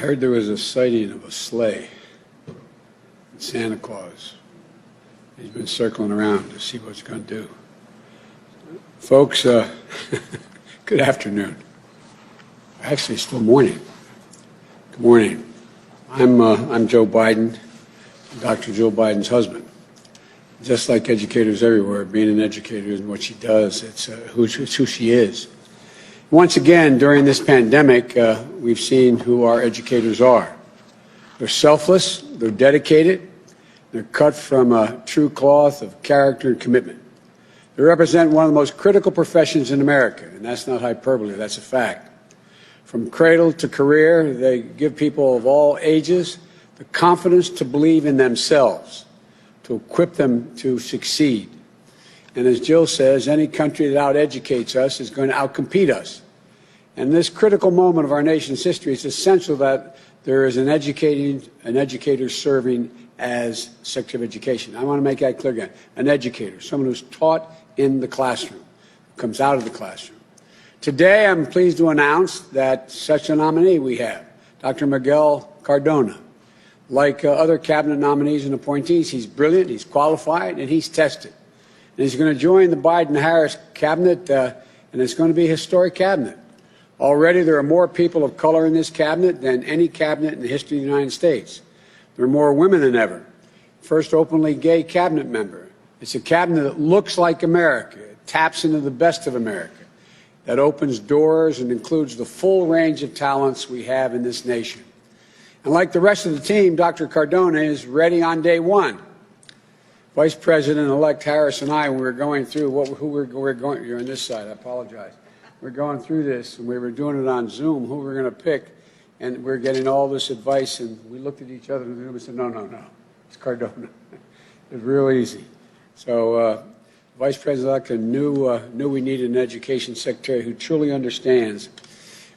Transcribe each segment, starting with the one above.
I heard there was a sighting of a sleigh in Santa Claus. He's been circling around to see what it's going to do. Folks, good afternoon. Actually, it's still morning. Good morning. I'm Joe Biden, Dr. Joe Biden's husband. Just like educators everywhere, being an educator and what she does, it's who she is. Once again, during this pandemic, we've seen who our educators are. They're selfless, they're dedicated, they're cut from a true cloth of character and commitment. They represent one of the most critical professions in America, and that's not hyperbole, that's a fact. From cradle to career, they give people of all ages the confidence to believe in themselves, to equip them to succeed. And as Jill says, any country that out-educates us is going to outcompete us. And this critical moment of our nation's history, it's essential that there is an educator serving as Secretary of Education. I want to make that clear again. An educator, someone who's taught in the classroom, comes out of the classroom. Today, I'm pleased to announce that such a nominee we have, Dr. Miguel Cardona. Like other cabinet nominees and appointees, he's brilliant, he's qualified, and he's tested. And he's going to join the Biden-Harris cabinet, and it's going to be a historic cabinet. Already, there are more people of color in this cabinet than any cabinet in the history of the United States. There are more women than ever. First openly gay cabinet member. It's a cabinet that looks like America. It taps into the best of America. That opens doors and includes the full range of talents we have in this nation. And like the rest of the team, Dr. Cardona is ready on day one. Vice President-elect Harris and I, we were going through you're on this side, I apologize. We're going through this, and we were doing it on Zoom, who we're going to pick, and we're getting all this advice, and we looked at each other and we said, no, it's Cardona. It's real easy. So Vice President-elect knew we needed an education secretary who truly understands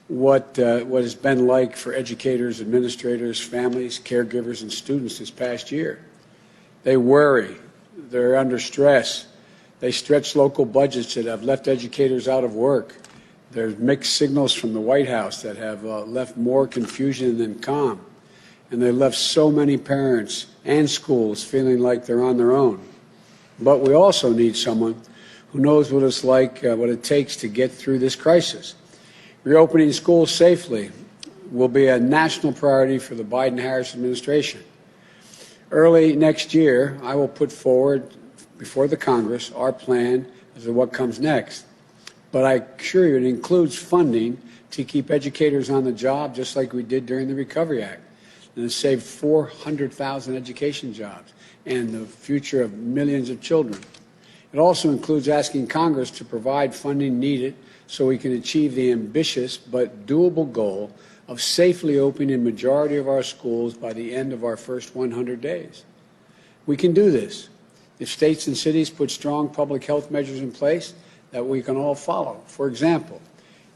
what it's been like for educators, administrators, families, caregivers, and students this past year. They worry. They're under stress. They stretch local budgets that have left educators out of work. There's mixed signals from the White House that have left more confusion than calm. And they left so many parents and schools feeling like they're on their own. But we also need someone who knows what it's like, what it takes to get through this crisis. Reopening schools safely will be a national priority for the Biden-Harris administration. Early next year, I will put forward before the Congress our plan as to what comes next. But I assure you it includes funding to keep educators on the job just like we did during the Recovery Act. And it saved 400,000 education jobs and the future of millions of children. It also includes asking Congress to provide funding needed so we can achieve the ambitious but doable goal of safely opening a majority of our schools by the end of our first 100 days. We can do this if states and cities put strong public health measures in place that we can all follow. For example,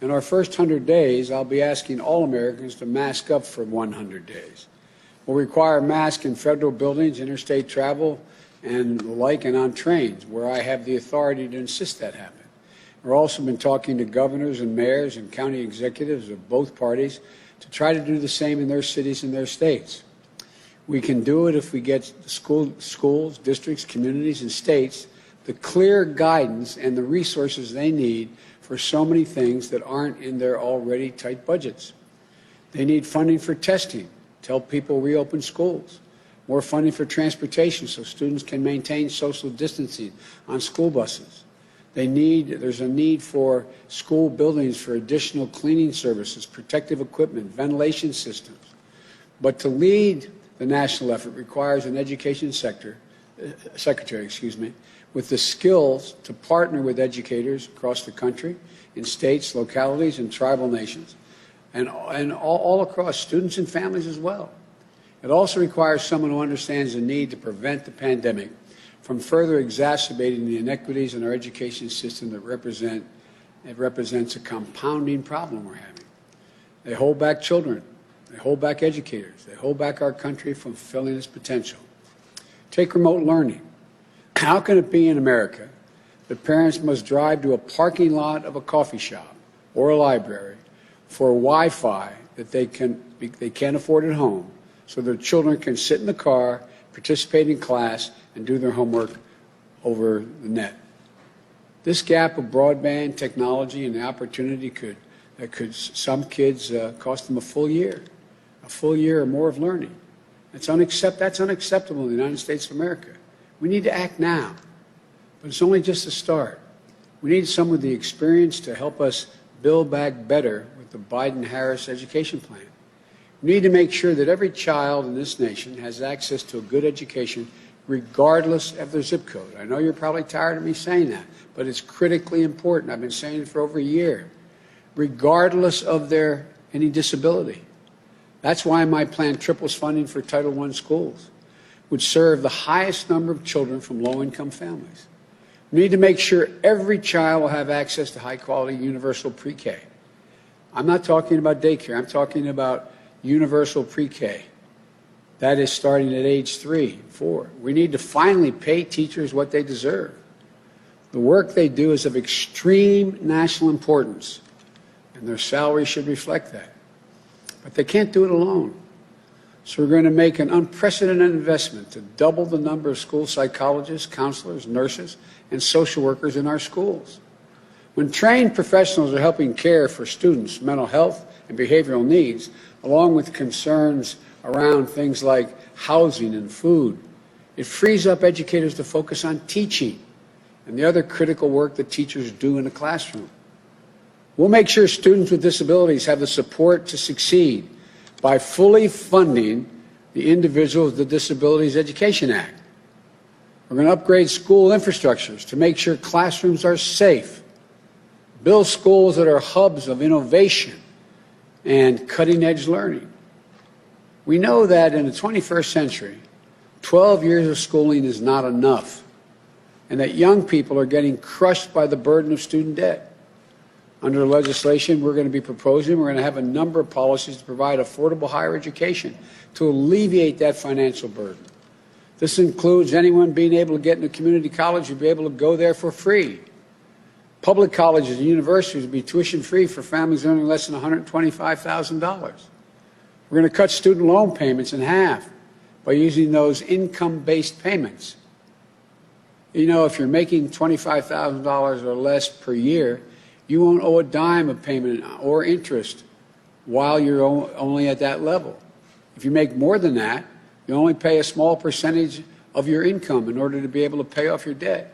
in our first 100 days, I'll be asking all Americans to mask up for 100 days. We'll require masks in federal buildings, interstate travel, and the like, and on trains, where I have the authority to insist that happen. We've also been talking to governors and mayors and county executives of both parties to try to do the same in their cities and their states. We can do it if we get schools, districts, communities, and states the clear guidance and the resources they need for so many things that aren't in their already tight budgets. They need funding for testing to help people reopen schools, more funding for transportation so students can maintain social distancing on school buses. There's a need for school buildings for additional cleaning services, protective equipment, ventilation systems. But to lead the national effort requires an education secretary, with the skills to partner with educators across the country, in states, localities, and tribal nations, and all across, students and families as well. It also requires someone who understands the need to prevent the pandemic from further exacerbating the inequities in our education system that represents a compounding problem we're having. They hold back children. They hold back educators. They hold back our country from fulfilling its potential. Take remote learning. How can it be in America that parents must drive to a parking lot of a coffee shop or a library for Wi-Fi that they can they can't afford at home, so their children can sit in the car, participate in class, and do their homework over the net. This gap of broadband technology and the opportunity could some kids cost them a full year or more of learning. That's unacceptable in the United States of America. We need to act now, but it's only just a start. We need some of the experience to help us build back better with the Biden-Harris education plan. We need to make sure that every child in this nation has access to a good education regardless of their zip code. I know you're probably tired of me saying that, but it's critically important. I've been saying it for over a year. Regardless of any disability. That's why my plan triples funding for Title I schools, which serve the highest number of children from low-income families. We need to make sure every child will have access to high-quality universal pre-K. I'm not talking about daycare. I'm talking about universal pre-K. That is starting at age 3, 4. We need to finally pay teachers what they deserve. The work they do is of extreme national importance, and their salary should reflect that. But they can't do it alone. So we're going to make an unprecedented investment to double the number of school psychologists, counselors, nurses, and social workers in our schools. When trained professionals are helping care for students' mental health and behavioral needs, along with concerns around things like housing and food, it frees up educators to focus on teaching and the other critical work that teachers do in the classroom. We'll make sure students with disabilities have the support to succeed by fully funding the Individuals with Disabilities Education Act. We're going to upgrade school infrastructures to make sure classrooms are safe, build schools that are hubs of innovation and cutting-edge learning. We know that in the 21st century, 12 years of schooling is not enough, and that young people are getting crushed by the burden of student debt. Under the legislation we're going to be proposing, we're going to have a number of policies to provide affordable higher education to alleviate that financial burden. This includes anyone being able to get into community college will be able to go there for free. Public colleges and universities will be tuition free for families earning less than $125,000. We're going to cut student loan payments in half by using those income-based payments. You know, if you're making $25,000 or less per year, you won't owe a dime of payment or interest while you're only at that level. If you make more than that, you only pay a small percentage of your income in order to be able to pay off your debt.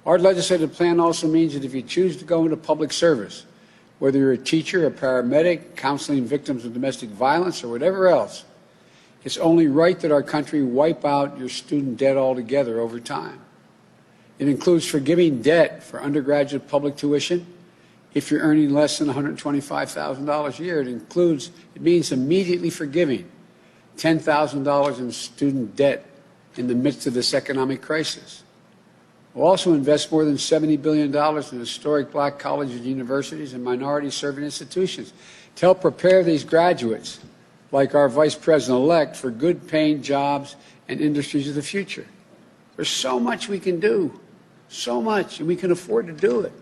Our legislative plan also means that if you choose to go into public service, whether you're a teacher, a paramedic, counseling victims of domestic violence, or whatever else, it's only right that our country wipe out your student debt altogether over time. It includes forgiving debt for undergraduate public tuition if you're earning less than $125,000 a year. It means immediately forgiving $10,000 in student debt in the midst of this economic crisis. We'll also invest more than $70 billion in historic black colleges, universities, and minority-serving institutions to help prepare these graduates, like our Vice President-elect, for good-paying jobs and industries of the future. There's so much we can do, so much, and we can afford to do it.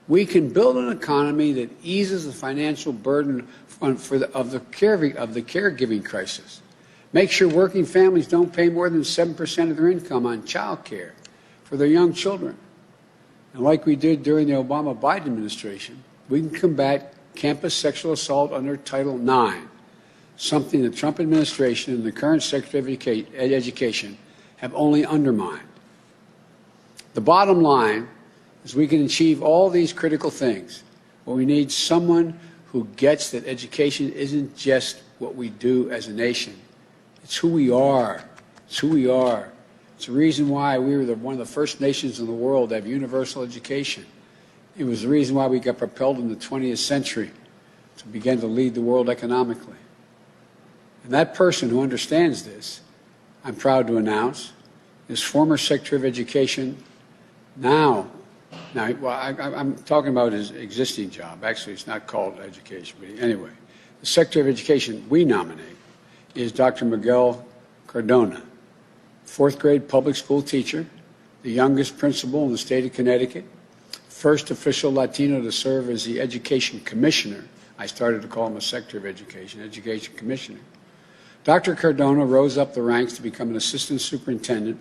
We can build an economy that eases the financial burden of the caregiving crisis. Make sure working families don't pay more than 7% of their income on child care for their young children. And like we did during the Obama-Biden administration, we can combat campus sexual assault under Title IX, something the Trump administration and the current Secretary of Education have only undermined. The bottom line is we can achieve all these critical things, but we need someone who gets that education isn't just what we do as a nation. It's who we are. It's who we are. It's the reason why we were one of the first nations in the world to have universal education. It was the reason why we got propelled in the 20th century to begin to lead the world economically. And that person who understands this, I'm proud to announce, is former Secretary of Education now, I'm talking about his existing job. Actually, it's not called education, but anyway, the Secretary of Education we nominate is Dr. Miguel Cardona, fourth grade public school teacher, the youngest principal in the state of Connecticut, first official Latino to serve as the Education Commissioner I started to call him a Secretary of Education, Education Commissioner. Dr. Cardona rose up the ranks to become an assistant superintendent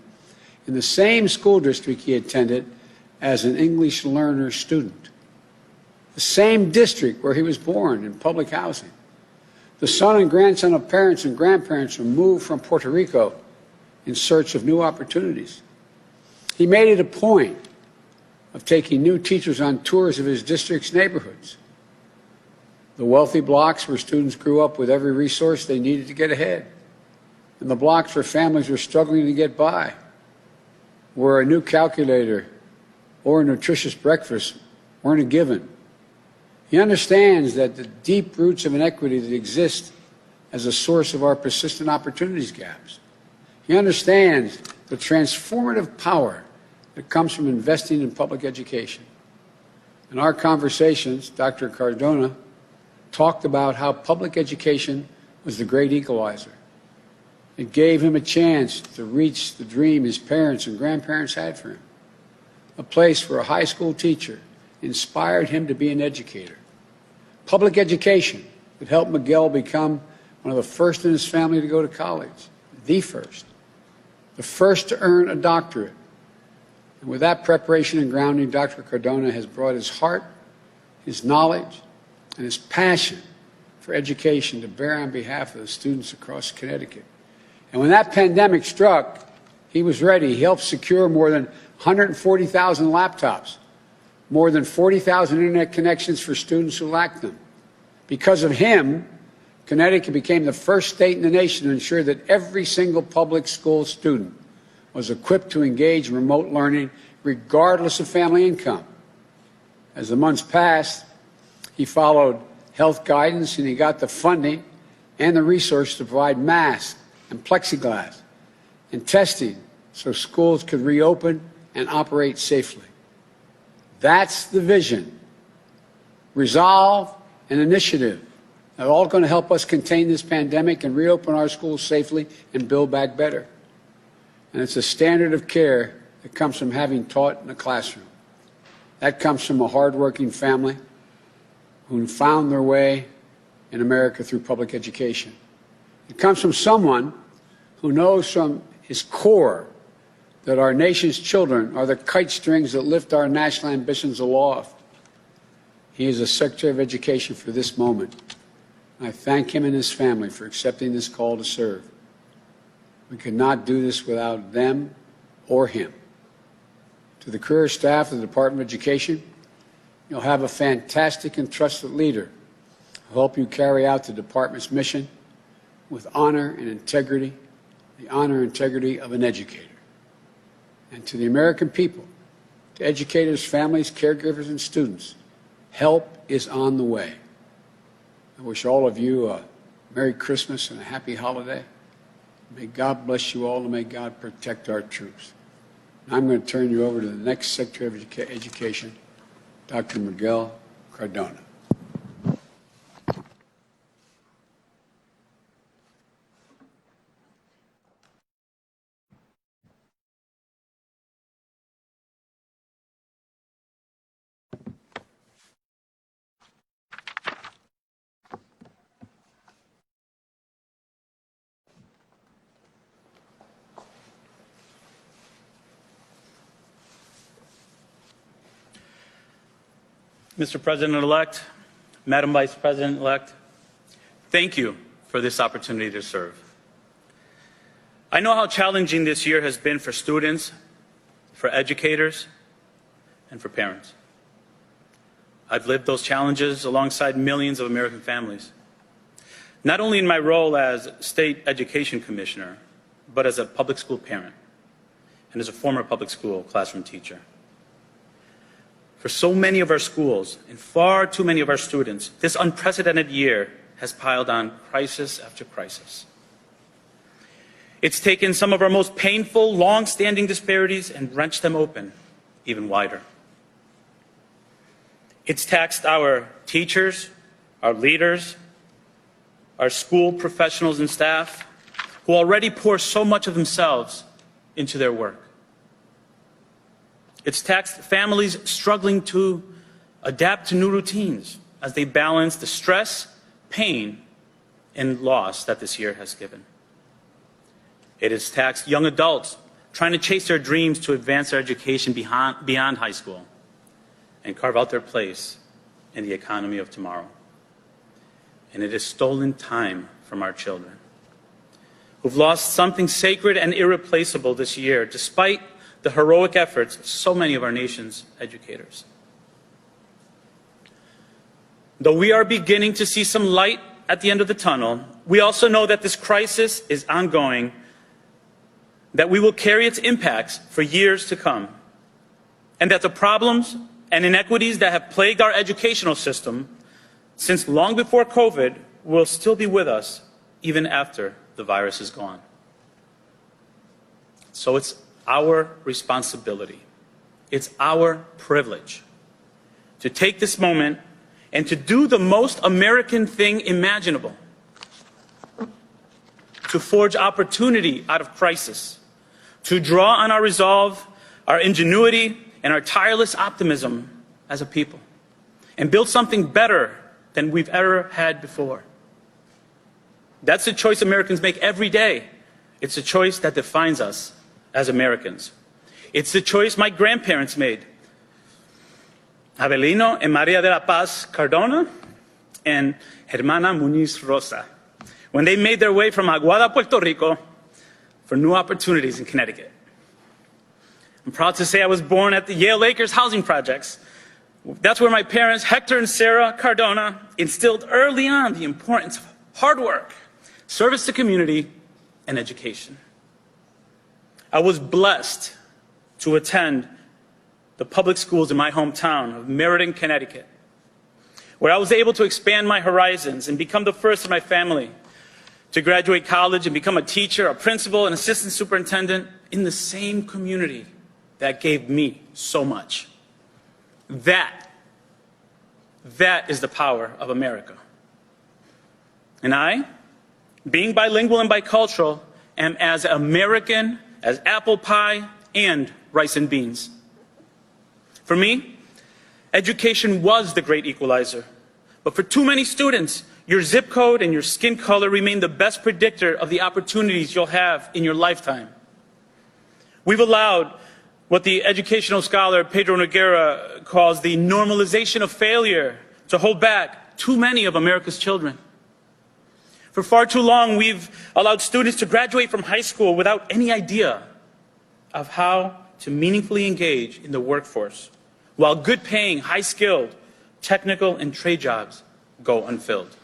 in the same school district he attended as an English learner student, the same district where he was born in public housing. The son and grandson of parents and grandparents who moved from Puerto Rico in search of new opportunities. He made it a point of taking new teachers on tours of his district's neighborhoods, the wealthy blocks where students grew up with every resource they needed to get ahead, and the blocks where families were struggling to get by, where a new calculator or a nutritious breakfast weren't a given. He understands that the deep roots of inequity that exist as a source of our persistent opportunities gaps. He understands the transformative power that comes from investing in public education. In our conversations, Dr. Cardona talked about how public education was the great equalizer. It gave him a chance to reach the dream his parents and grandparents had for him, a place where a high school teacher inspired him to be an educator. Public education that helped Miguel become one of the first in his family to go to college, the first to earn a doctorate. And with that preparation and grounding, Dr. Cardona has brought his heart, his knowledge, and his passion for education to bear on behalf of the students across Connecticut. And when that pandemic struck, he was ready. He helped secure more than 140,000 laptops, more than 40,000 internet connections for students who lacked them. Because of him, Connecticut became the first state in the nation to ensure that every single public school student was equipped to engage in remote learning regardless of family income. As the months passed, he followed health guidance and he got the funding and the resources to provide masks and plexiglass and testing so schools could reopen and operate safely. That's the vision, resolve, and initiative. They're all going to help us contain this pandemic and reopen our schools safely and build back better. And it's a standard of care that comes from having taught in a classroom. That comes from a hardworking family who found their way in America through public education. It comes from someone who knows from his core that our nation's children are the kite strings that lift our national ambitions aloft. He is a Secretary of Education for this moment. I thank him and his family for accepting this call to serve. We could not do this without them or him. To the career staff of the Department of Education, you'll have a fantastic and trusted leader who will help you carry out the department's mission with honor and integrity, the honor and integrity of an educator. And to the American people, to educators, families, caregivers, and students, help is on the way. I wish all of you a Merry Christmas and a happy holiday. May God bless you all and may God protect our troops. Now I'm going to turn you over to the next Secretary of Education, Dr. Miguel Cardona. Mr. President-elect, Madam Vice President-elect, thank you for this opportunity to serve. I know how challenging this year has been for students, for educators, and for parents. I've lived those challenges alongside millions of American families, not only in my role as State Education Commissioner, but as a public school parent and as a former public school classroom teacher. For so many of our schools and far too many of our students, this unprecedented year has piled on crisis after crisis. It's taken some of our most painful, long-standing disparities and wrenched them open even wider. It's taxed our teachers, our leaders, our school professionals and staff, who already pour so much of themselves into their work. It's taxed families struggling to adapt to new routines as they balance the stress, pain, and loss that this year has given. It has taxed young adults trying to chase their dreams to advance their education beyond high school and carve out their place in the economy of tomorrow. And it has stolen time from our children, who've lost something sacred and irreplaceable this year, despite the heroic efforts of so many of our nation's educators. Though we are beginning to see some light at the end of the tunnel, we also know that this crisis is ongoing, that we will carry its impacts for years to come, and that the problems and inequities that have plagued our educational system since long before COVID will still be with us even after the virus is gone. So it's our responsibility, it's our privilege to take this moment and to do the most American thing imaginable, to forge opportunity out of crisis, to draw on our resolve, our ingenuity, and our tireless optimism as a people, and build something better than we've ever had before. That's the choice Americans make every day. It's a choice that defines us as Americans. It's the choice my grandparents made. Abelino and Maria de la Paz Cardona and Hermana Muñiz Rosa, when they made their way from Aguada, Puerto Rico, for new opportunities in Connecticut. I'm proud to say I was born at the Yale Acres housing projects. That's where my parents, Hector and Sarah Cardona, instilled early on the importance of hard work, service to community, and education. I was blessed to attend the public schools in my hometown of Meriden, Connecticut, where I was able to expand my horizons and become the first in my family to graduate college and become a teacher, a principal, and assistant superintendent in the same community that gave me so much. That is the power of America. And I, being bilingual and bicultural, am as American as apple pie and rice and beans. For me, education was the great equalizer. But for too many students, your zip code and your skin color remain the best predictor of the opportunities you'll have in your lifetime. We've allowed what the educational scholar Pedro Noguera calls the normalization of failure to hold back too many of America's children. For far too long, we've allowed students to graduate from high school without any idea of how to meaningfully engage in the workforce, while good-paying, high-skilled, technical, and trade jobs go unfilled.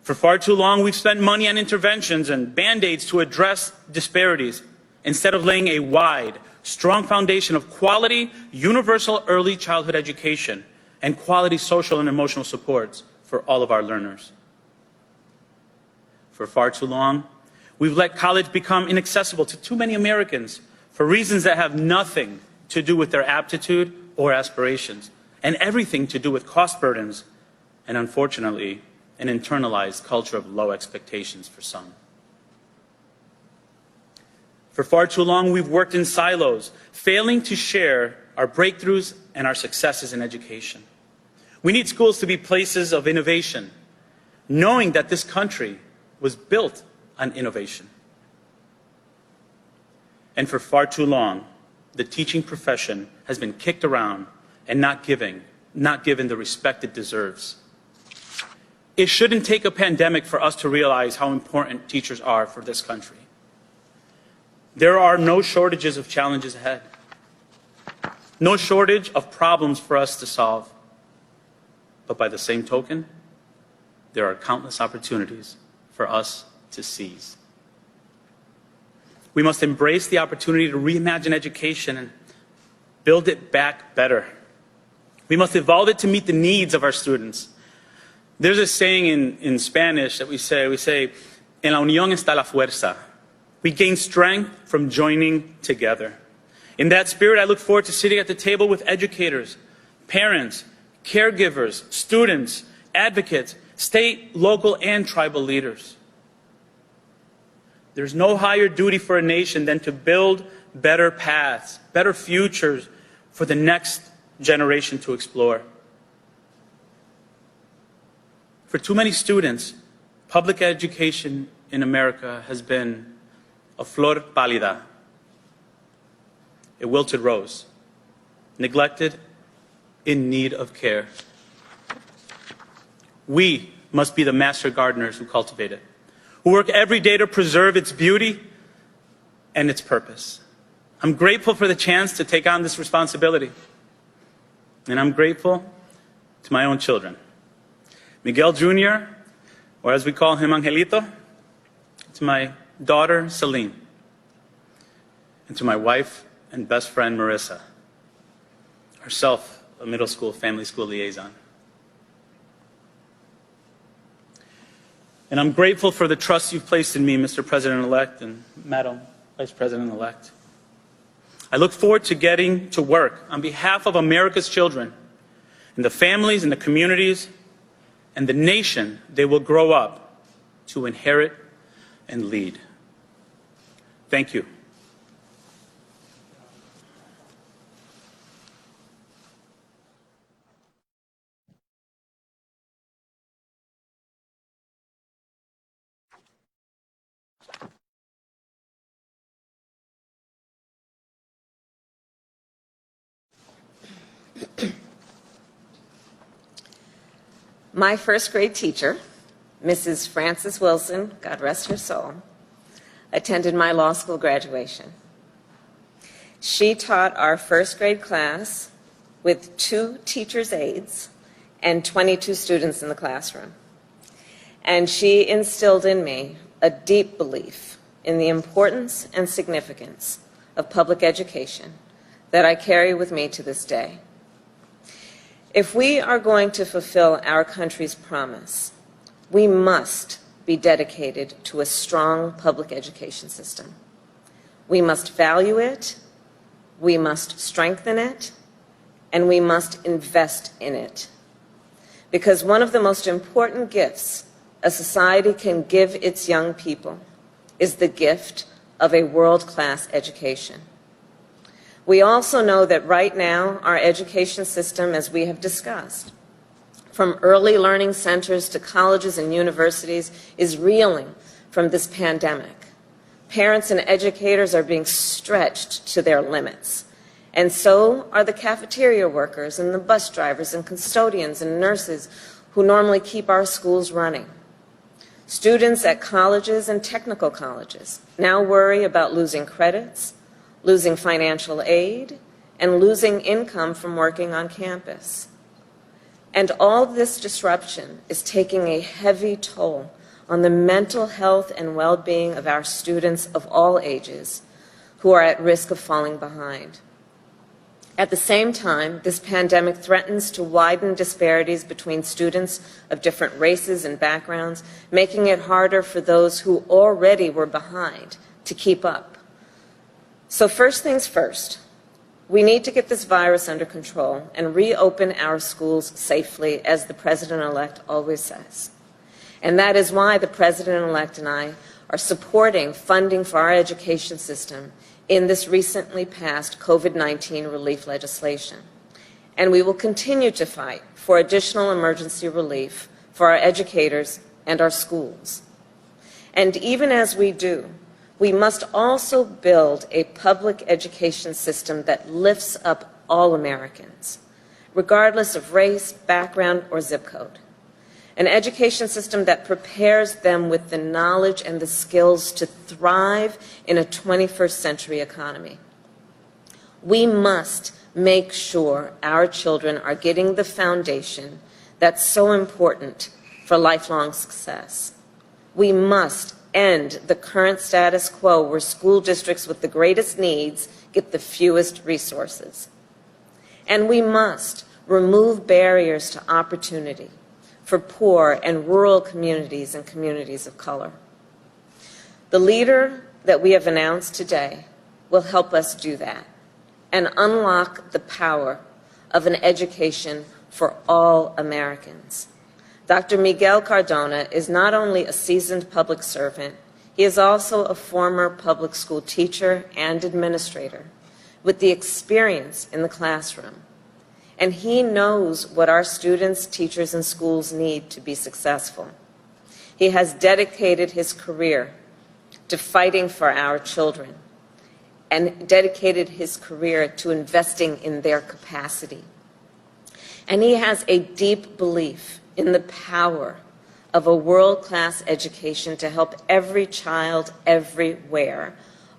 For far too long, we've spent money on interventions and Band-Aids to address disparities, instead of laying a wide, strong foundation of quality, universal early childhood education and quality social and emotional supports for all of our learners. For far too long, we've let college become inaccessible to too many Americans for reasons that have nothing to do with their aptitude or aspirations, and everything to do with cost burdens and, unfortunately, an internalized culture of low expectations for some. For far too long, we've worked in silos, failing to share our breakthroughs and our successes in education. We need schools to be places of innovation, knowing that this country was built on innovation. And for far too long, the teaching profession has been kicked around and not given the respect it deserves. It shouldn't take a pandemic for us to realize how important teachers are for this country. There are no shortages of challenges ahead, no shortage of problems for us to solve. But by the same token, there are countless opportunities for us to seize. We must embrace the opportunity to reimagine education and build it back better. We must evolve it to meet the needs of our students. There's a saying in Spanish that we say, en la unión está la fuerza. We gain strength from joining together. In that spirit, I look forward to sitting at the table with educators, parents, caregivers, students, advocates, state, local, and tribal leaders. There's no higher duty for a nation than to build better paths, better futures for the next generation to explore. For too many students, public education in America has been a flor pálida, a wilted rose, neglected, in need of care. We must be the master gardeners who cultivate it, who work every day to preserve its beauty and its purpose. I'm grateful for the chance to take on this responsibility. And I'm grateful to my own children. Miguel Jr., or as we call him, Angelito, to my daughter, Celine, and to my wife and best friend, Marissa, herself a middle school, family school liaison. And I'm grateful for the trust you've placed in me, Mr. President-elect and Madam Vice President-elect. I look forward to getting to work on behalf of America's children and the families and the communities and the nation they will grow up to inherit and lead. Thank you. My first grade teacher, Mrs. Frances Wilson, God rest her soul, attended my law school graduation. She taught our first grade class with 2 teachers' aides and 22 students in the classroom. And she instilled in me a deep belief in the importance and significance of public education that I carry with me to this day. If we are going to fulfill our country's promise, we must be dedicated to a strong public education system. We must value it, we must strengthen it, and we must invest in it. Because one of the most important gifts a society can give its young people is the gift of a world-class education. We also know that right now, our education system, as we have discussed, from early learning centers to colleges and universities, is reeling from this pandemic. Parents and educators are being stretched to their limits, and so are the cafeteria workers and the bus drivers and custodians and nurses who normally keep our schools running. Students at colleges and technical colleges now worry about losing credits, losing financial aid, and losing income from working on campus. And all this disruption is taking a heavy toll on the mental health and well-being of our students of all ages who are at risk of falling behind. At the same time, this pandemic threatens to widen disparities between students of different races and backgrounds, making it harder for those who already were behind to keep up. So first things first, we need to get this virus under control and reopen our schools safely, as the President-elect always says. And that is why the President-elect and I are supporting funding for our education system in this recently passed COVID-19 relief legislation. And we will continue to fight for additional emergency relief for our educators and our schools. And even as we do, we must also build a public education system that lifts up all Americans, regardless of race, background, or zip code. An education system that prepares them with the knowledge and the skills to thrive in a 21st century economy. We must make sure our children are getting the foundation that's so important for lifelong success. We must end the current status quo where school districts with the greatest needs get the fewest resources. And we must remove barriers to opportunity for poor and rural communities and communities of color. The leader that we have announced today will help us do that and unlock the power of an education for all Americans. Dr. Miguel Cardona is not only a seasoned public servant, he is also a former public school teacher and administrator with the experience in the classroom. and he knows what our students, teachers, and schools need to be successful. He has dedicated his career to fighting for our children and dedicated his career to investing in their capacity. And he has a deep belief in the power of a world-class education to help every child everywhere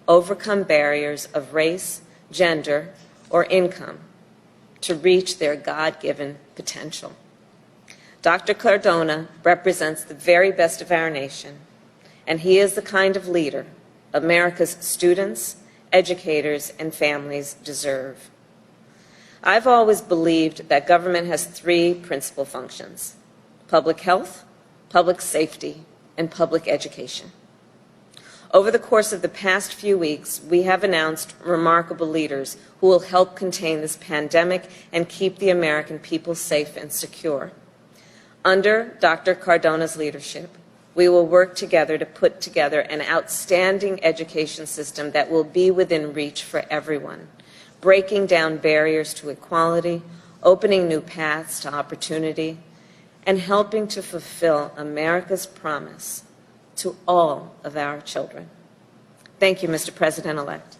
overcome barriers of race, gender, or income to reach their God-given potential. Dr. Cardona represents the very best of our nation, and he is the kind of leader America's students, educators, and families deserve. I've always believed that government has three principal functions: public health, public safety, and public education. Over the course of the past few weeks, we have announced remarkable leaders who will help contain this pandemic and keep the American people safe and secure. Under Dr. Cardona's leadership, we will work together to put together an outstanding education system that will be within reach for everyone, breaking down barriers to equality, opening new paths to opportunity, and helping to fulfill America's promise to all of our children. Thank you, Mr. President-elect.